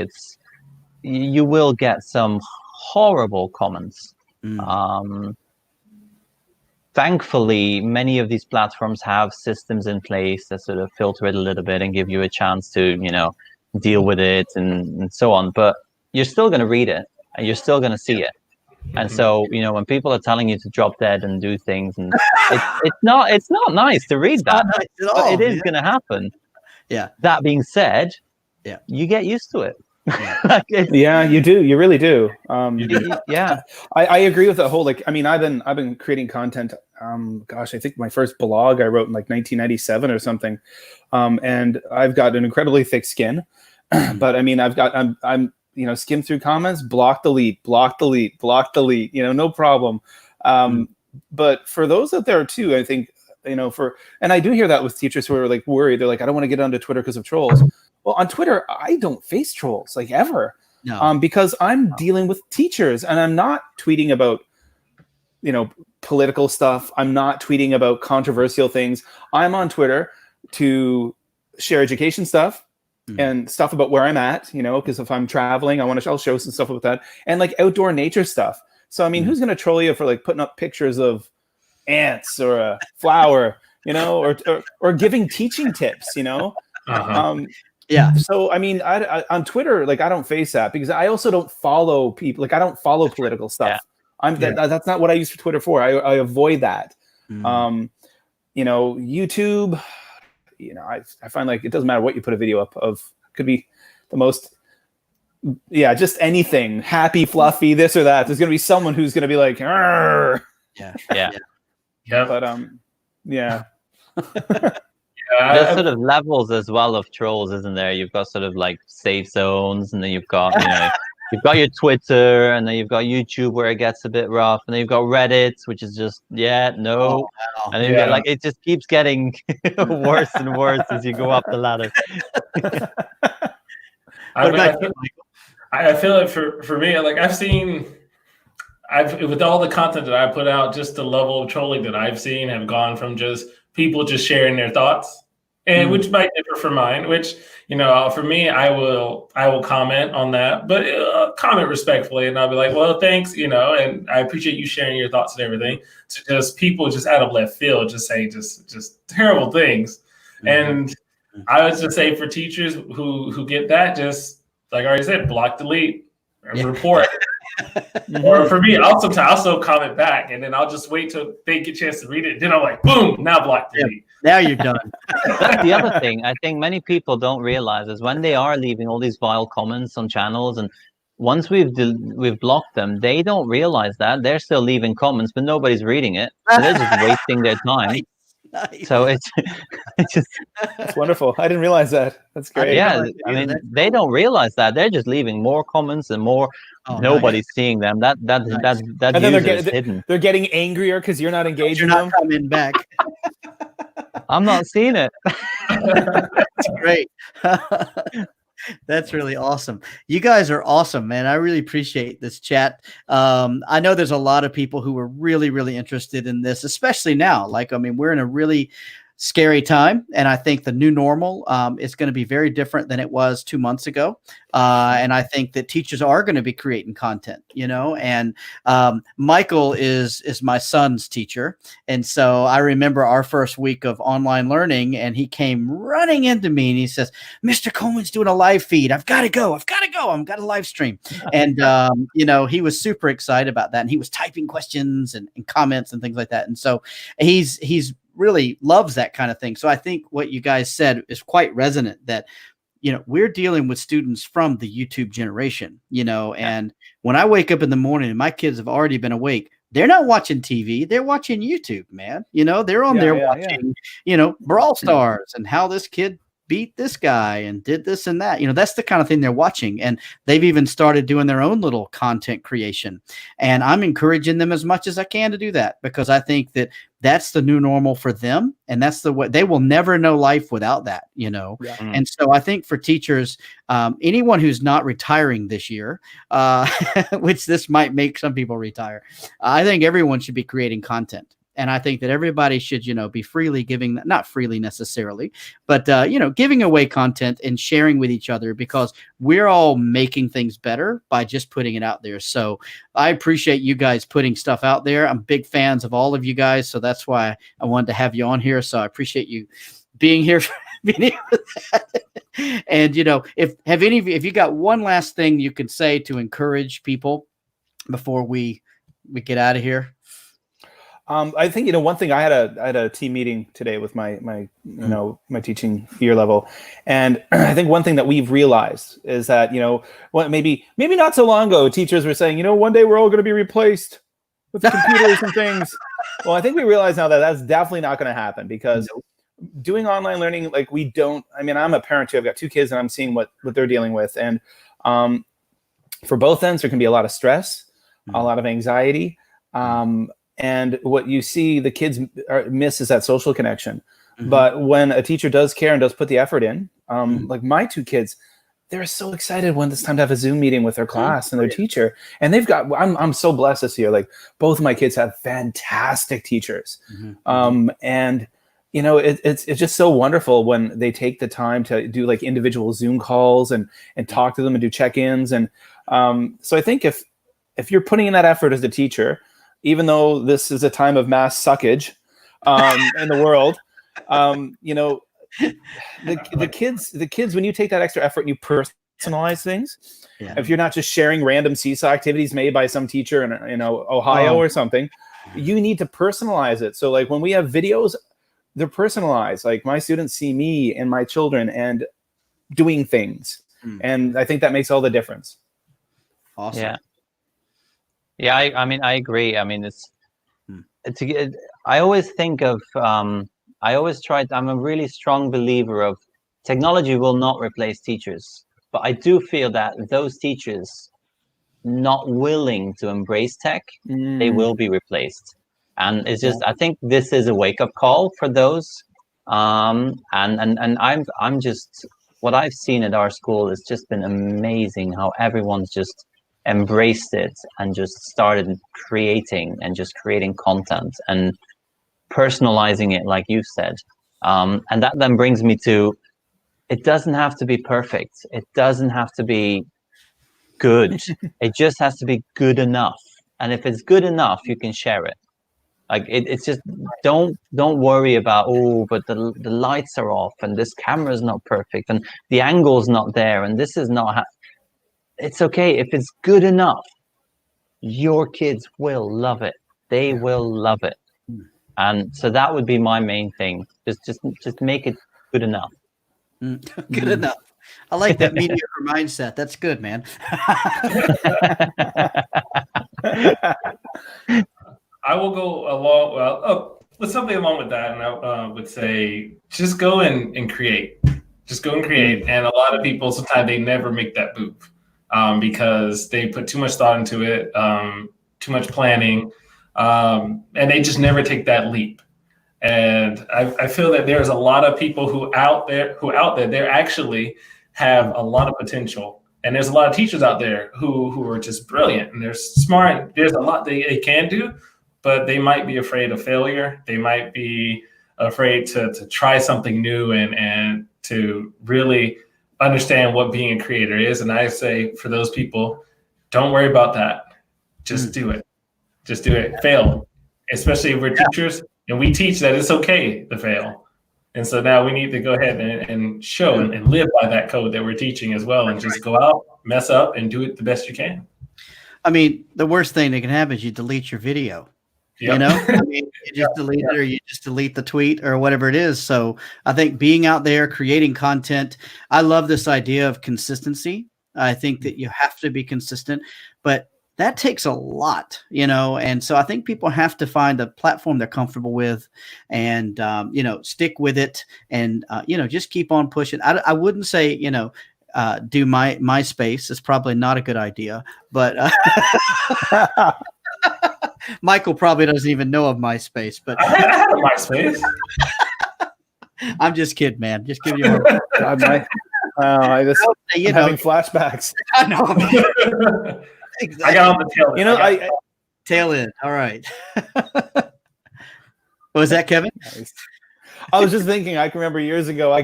you will get some horrible comments. Thankfully, many of these platforms have systems in place that sort of filter it a little bit and give you a chance to, you know, deal with it and so on. But you're still going to read it and you're still going to see it. And so, you know, when people are telling you to drop dead and do things, and it's not nice to read that. Nice at all. But it is going to happen. Yeah. That being said, you get used to it. Yeah, you do. You really do. Yeah. I agree with the whole, like, I mean, I've been creating content. Gosh, I think my first blog I wrote in like 1997 or something. And I've got an incredibly thick skin, but I mean, I'm you know, skim through comments, block, delete, you know, no problem. But for those out there too, I think, you know, and I do hear that with teachers who are like worried. They're like, I don't want to get onto Twitter because of trolls. Well, on Twitter, I don't face trolls like ever, because I'm dealing with teachers and I'm not tweeting about, you know, political stuff. I'm not tweeting about controversial things. I'm on Twitter to share education stuff and stuff about where I'm at, you know, because if I'm traveling, I'll show some stuff about that, and like outdoor nature stuff. So, I mean, who's going to troll you for like putting up pictures of ants or a flower, you know, or giving teaching tips, you know? Yeah. So, I mean, I on Twitter, like, I don't face that because I also don't follow people. Like, I don't follow political stuff. That's not what I use for Twitter for. I avoid that. You know, YouTube, you know, I find like it doesn't matter what you put a video up of. Could be the most, just anything, happy, fluffy, this or that. There's going to be someone who's going to be like, Arr! Yeah. But There's sort of levels as well of trolls, isn't there? You've got sort of like safe zones, and then you've got, you know, you've got your Twitter, and then you've got YouTube where it gets a bit rough, and then you've got Reddit, which is just and then you get, like, it just keeps getting worse and worse as you go up the ladder. I feel like for me, like with all the content that I put out, just the level of trolling that I've seen have gone from just people just sharing their thoughts and which might differ from mine. Which, you know, for me, I will comment on that, but comment respectfully, and I'll be like, well, thanks, you know, and I appreciate you sharing your thoughts and everything. To just people just out of left field, just saying just terrible things, and I would just say for teachers who get that, just like I already said, block, delete, report. Or for me, I'll also comment back, and then I'll just wait till they get a chance to read it. Then I'm like, boom, now block, delete. Now you're done. That's the other thing I think many people don't realize is when they are leaving all these vile comments on channels, and once we've blocked them, they don't realize that they're still leaving comments, but nobody's reading it. So they're just wasting their time. Nice. So it's just that's wonderful. I didn't realize that. That's great. Yeah, I mean, they don't realize that they're just leaving more comments and more. Nobody's seeing them. That and then is hidden. They're getting angrier because you're not engaging you're them. Not coming back. I'm not seeing it. That's great. That's really awesome. You guys are awesome, man. I really appreciate this chat. I know there's a lot of people who are really, really interested in this, especially now. Like, I mean, we're in a really scary time, and I think the new normal is going to be very different than it was 2 months ago. And I think that teachers are going to be creating content, you know, and Michael is my son's teacher. And so I remember our first week of online learning, and he came running into me and he says, Mr. Coleman's doing a live feed. I've got to go. I've got a live stream. And, you know, he was super excited about that. And he was typing questions and comments and things like that. And so he's really loves that kind of thing. So I think what you guys said is quite resonant, that, you know, we're dealing with students from the YouTube generation, you know, and when I wake up in the morning and my kids have already been awake, they're not watching TV. They're watching YouTube, man. You know, they're on there watching, you know, Brawl Stars and how this kid beat this guy and did this and that. You know, that's the kind of thing they're watching. And they've even started doing their own little content creation. And I'm encouraging them as much as I can to do that, because I think that that's the new normal for them. And that's the way they will never know life without that, you know? Yeah. And so I think for teachers, anyone who's not retiring this year, which this might make some people retire, I think everyone should be creating content. And I think that everybody should, you know, be freely giving, not freely necessarily, but, you know, giving away content and sharing with each other, because we're all making things better by just putting it out there. So I appreciate you guys putting stuff out there. I'm big fans of all of you guys. So that's why I wanted to have you on here. So I appreciate you being here. And, you know, if you got one last thing you could say to encourage people before we get out of here. I think, you know, one thing, I had a team meeting today with my you know, my teaching year level. And I think one thing that we've realized is that, you know, maybe not so long ago, teachers were saying, you know, one day we're all going to be replaced with computers and things. Well, I think we realize now that that's definitely not going to happen, because doing online learning, like, I mean, I'm a parent too. I've got 2 kids and I'm seeing what they're dealing with. And for both ends, there can be a lot of stress, a lot of anxiety. And what you see the kids miss is that social connection. But when a teacher does care and does put the effort in, like my 2 kids, they're so excited when it's time to have a Zoom meeting with their class and their teacher. And they've got, I'm so blessed this year. Like, both of my kids have fantastic teachers. And, you know, it's just so wonderful when they take the time to do like individual Zoom calls and talk to them and do check-ins. And so I think if you're putting in that effort as a teacher, even though this is a time of mass suckage in the world, you know, the kids, when you take that extra effort and you personalize things, if you're not just sharing random seesaw activities made by some teacher in, you know, Ohio or something, you need to personalize it. So like when we have videos, they're personalized. Like, my students see me and my children and doing things. And I think that makes all the difference. Awesome. Yeah, I mean, I agree. I mean, I always think of, I'm a really strong believer of technology will not replace teachers, but I do feel that those teachers not willing to embrace tech, they will be replaced. And it's just, I think this is a wake-up call for those. And I'm just, what I've seen at our school has just been amazing, how everyone's just embraced it and just started creating content and personalizing it, like you said. And that then brings me to, it doesn't have to be perfect. It doesn't have to be good. It just has to be good enough. And if it's good enough, you can share it. Like it's just don't worry about, oh, but the lights are off and this camera is not perfect and the angle's not there and this is not. It's okay if it's good enough. Your kids will love it. They will love it. And so that would be my main thing. Just make it good enough. Good enough. I like that mediocre mindset. That's good, man. I will go along. Well, with something along with that, and I would say just go and create. Just go and create. And a lot of people sometimes they never make that move because they put too much thought into it, too much planning, and they just never take that leap. And I feel that there's a lot of people who out there they actually have a lot of potential. And there's a lot of teachers out there who are just brilliant and they're smart. There's a lot they can do, but they might be afraid of failure. They might be afraid to try something new and to really understand what being a creator is. And I say for those people, don't worry about that. Just do it. Just do it. Fail. Especially if we're teachers and we teach that it's okay to fail. And so now we need to go ahead and show and live by that code that we're teaching as well. And just go out, mess up, and do it the best you can. I mean, the worst thing that can happen is you delete your video. Yep. You know, I mean, you just delete it or you just delete the tweet or whatever it is. So I think being out there, creating content, I love this idea of consistency. I think that you have to be consistent, but that takes a lot, you know, and so I think people have to find a platform they're comfortable with and, you know, stick with it and, you know, just keep on pushing. I wouldn't say, you know, do MySpace. It's probably not a good idea, but Michael probably doesn't even know of MySpace, but I had a MySpace. I'm just kidding, man. Just giving you a I just you having flashbacks. I know. Exactly. I got on the tail end. You know, I tail end. All right. Was that Kevin? I was just thinking. I can remember years ago, I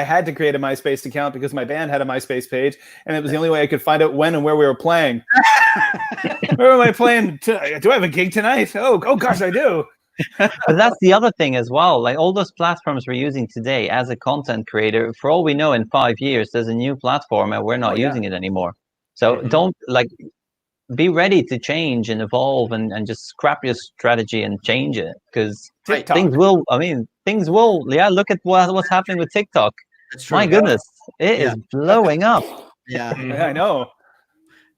had to create a MySpace account because my band had a MySpace page, and it was the only way I could find out when and where we were playing. Where am I playing? Do I have a gig tonight? Oh gosh, I do. But that's the other thing as well. Like all those platforms we're using today, as a content creator, for all we know, in 5 years, there's a new platform and we're not using it anymore. So don't be ready to change and evolve and just scrap your strategy and change it because things will, look at what's happening with TikTok. That's true. My goodness, it is blowing up. Yeah. I know.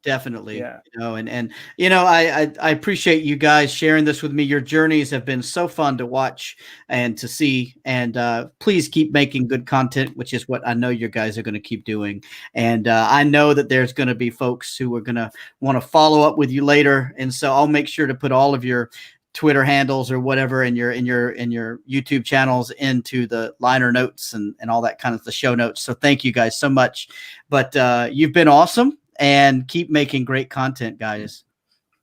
Definitely. You know, and you know, I appreciate you guys sharing this with me. Your journeys have been so fun to watch and to see. And please keep making good content, which is what I know you guys are going to keep doing. And I know that there's going to be folks who are going to want to follow up with you later. And so I'll make sure to put all of your Twitter handles or whatever in your YouTube channels into the liner notes and all that kind of the show notes. So thank you guys so much. But you've been awesome. And keep making great content, guys.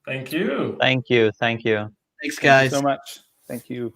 Thank you. Thank you. Thank you. Thanks, guys. Thank you so much. Thank you.